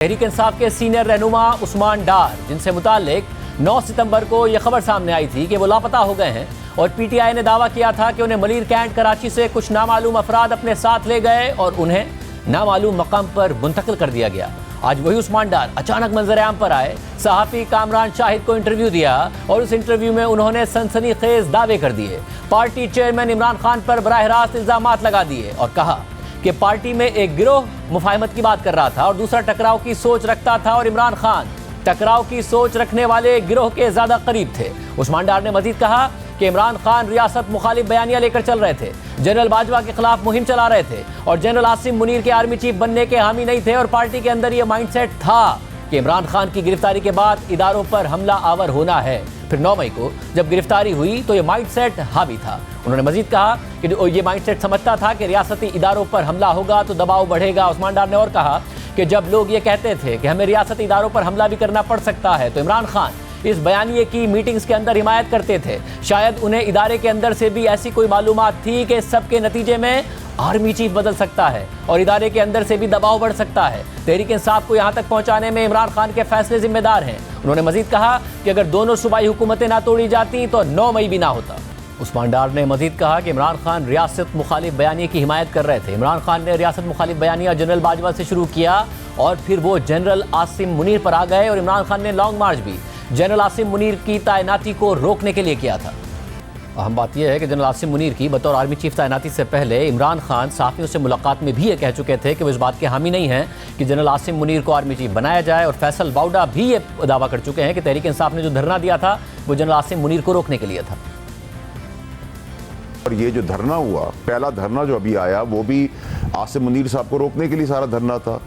तहरीक इंसाफ के सीनियर रहनुमा उस्मान डार, जिनसे मुताल्लिक 9 सितंबर को यह खबर सामने आई थी कि वो लापता हो गए हैं और पीटीआई ने दावा किया था कि उन्हें मलिर कैंट कराची से कुछ नामालूम अफराद अपने साथ ले गए और उन्हें नामालूम मकाम पर मुंतकिल कर दिया गया। आज वही उस्मान डार अचानक मंजर-ए-आम पर आए, सहाफ़ी कामरान शाहिद को इंटरव्यू दिया और उस इंटरव्यू में उन्होंने सनसनीखेज दावे कर दिए। पार्टी चेयरमैन इमरान खान पर बराह रास्त इल्जामात लगा दिए और कहा कि पार्टी में एक गिरोह मुफाहमत की बात कर रहा था और दूसरा टकराव की सोच रखता था और इमरान खान टकराव की सोच रखने वाले गिरोह के ज्यादा करीब थे। उस्मान डार ने मजीद कहा कि इमरान खान रियासत मुखालिफ बयानियां लेकर चल रहे थे, जनरल बाजवा के खिलाफ मुहिम चला रहे थे और जनरल आसिम मुनीर के आर्मी चीफ बनने के हामी नहीं थे और पार्टी के अंदर यह माइंडसेट था कि इमरान खान की गिरफ्तारी के बाद इदारों पर हमला आवर होना है। फिर 9 मई को जब गिरफ्तारी हुई तो यह माइंडसेट हावी था। उन्होंने मजीद कहा कि ये माइंडसेट समझता था कि रियासती इदारों पर हमला होगा तो दबाव बढ़ेगा। उस्मान डार ने और कहा कि जब लोग ये कहते थे कि हमें रियासती इदारों पर हमला भी करना पड़ सकता है तो इमरान खान इस बयानिए की मीटिंग्स के अंदर हिमायत करते थे। शायद उन्हें इदारे के अंदर से भी ऐसी कोई मालूमात थी कि सबके नतीजे में आर्मी चीफ बदल सकता है और इदारे के अंदर से भी दबाव बढ़ सकता है। तहरीक इंसाफ को यहाँ तक पहुँचाने में इमरान खान के फैसले जिम्मेदार हैं। उन्होंने मजीद कहा कि अगर दोनों सूबाई हुकूमतें ना तोड़ी जाती तो 9 मई भी ना होता। उस्मान डार ने मजीद कहा कि इमरान खान रियासत मुखालिफ बयानिए की हिमायत कर रहे थे। इमरान खान ने रियासत मुखालिफ बयानिया जनरल बाजवा से शुरू किया और फिर वो जनरल आसिम मुनीर पर आ गए और इमरान खान ने लॉन्ग मार्च भी जनरल आसिम मुनीर की तैनाती को रोकने के लिए किया था। अहम बात यह है कि जनरल आसिम मुनीर की बतौर आर्मी चीफ तैनाती से पहले इमरान खान सहाफ़ियों से मुलाकात में भी ये कह चुके थे कि वो इस बात के हामी नहीं हैं कि जनरल आसिम मुनीर को आर्मी चीफ बनाया जाए और फैसल बाउडा भी ये दावा कर चुके हैं कि तहरीक इंसाफ ने जो धरना दिया था वो जनरल आसिम मुनीर को रोकने के लिए था। और ये जो धरना हुआ, पहला धरना जो अभी आया वो भी आसिम मुनीर साहब को रोकने के लिए सारा धरना था,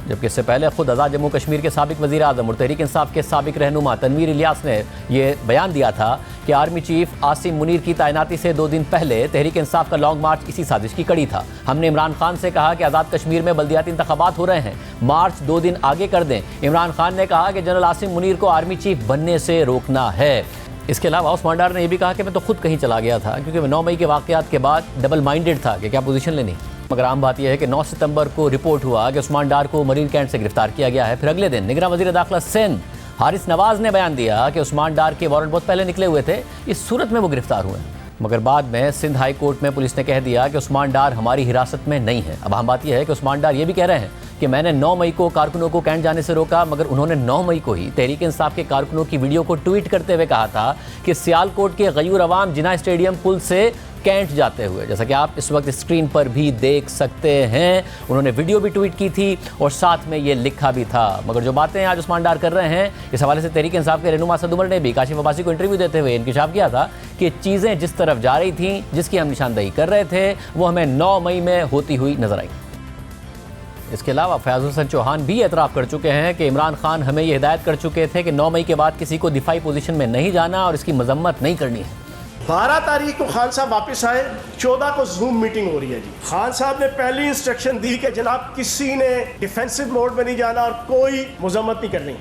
जबकि इससे पहले खुद आज़ाद जम्मू कश्मीर के साबिक वज़ीर आज़म और तहरीक इंसाफ के साबिक रहनुमा तनवीर इलियास ने यह बयान दिया था कि आर्मी चीफ आसिम मुनीर की तैनाती से 2 दिन पहले तहरीक इंसाफ का लॉन्ग मार्च इसी साजिश की कड़ी था। हमने इमरान खान से कहा कि आज़ाद कश्मीर में बल्दियाती इंतखाबात हो रहे हैं, मार्च 2 दिन आगे कर दें। इमरान खान ने कहा कि जनरल आसिम मुनीर को आर्मी चीफ बनने से रोकना है। इसके अलावा उस्मान डार ने यह भी कहा कि मैं तो खुद कहीं चला गया था क्योंकि मैं 9 मई के वाक़यात के बाद डबल माइंडेड था कि क्या पोजीशन लेनी। मगर आम बात यह है कि 9 सितंबर को रिपोर्ट हुआ कि उस्मान डार को मरीन कैंट से गिरफ्तार किया गया है। फिर अगले दिन निगरान वज़ीर दाखिला सिंध हारिस नवाज ने बयान दिया कि उस्मान डार के वारंट बहुत पहले निकले हुए थे, इस सूरत में वो गिरफ्तार हुए। मगर बाद में सिंध हाई कोर्ट में पुलिस ने कह दिया कि उस्मान डार हमारी हिरासत में नहीं है। अब हम बात यह है कि उस्मान डार ये भी कह रहे हैं कि मैंने 9 मई को कारकुनों को कैंट जाने से रोका, मगर उन्होंने 9 मई को ही तहरीक इंसाफ के कारकुनों की वीडियो को ट्वीट करते हुए कहा था कि सियालकोट के गयूर अवाम जिना स्टेडियम पुल से कैंट जाते हुए, जैसा कि आप इस वक्त स्क्रीन पर भी देख सकते हैं, उन्होंने वीडियो भी ट्वीट की थी और साथ में ये लिखा भी था। मगर जो बातें आज उस्मान डार कर रहे हैं, इस हवाले से तहरीक इंसाफ के रहनुमा सद उमर ने भी काशिफ अब्बासी को इंटरव्यू देते हुए इंकिशाफ किया था कि चीज़ें जिस तरफ जा रही थी, जिसकी हम निशानदेही कर रहे थे, वो हमें 9 मई में होती हुई नजर आई। इसके अलावा फयाज हुसैन चौहान भी एतराफ़ कर चुके हैं कि इमरान खान हमें ये हिदायत कर चुके थे कि 9 मई के बाद किसी को दिफाई पोजीशन में नहीं जाना और इसकी मजम्मत नहीं करनी है। 12 तारीख को खान साहब वापस आए, 14 को जूम मीटिंग हो रही है जी। खान साहब ने पहली इंस्ट्रक्शन दी कि जनाब किसी ने डिफेंसिव मोड में नहीं जाना और कोई मजम्मत नहीं करनी।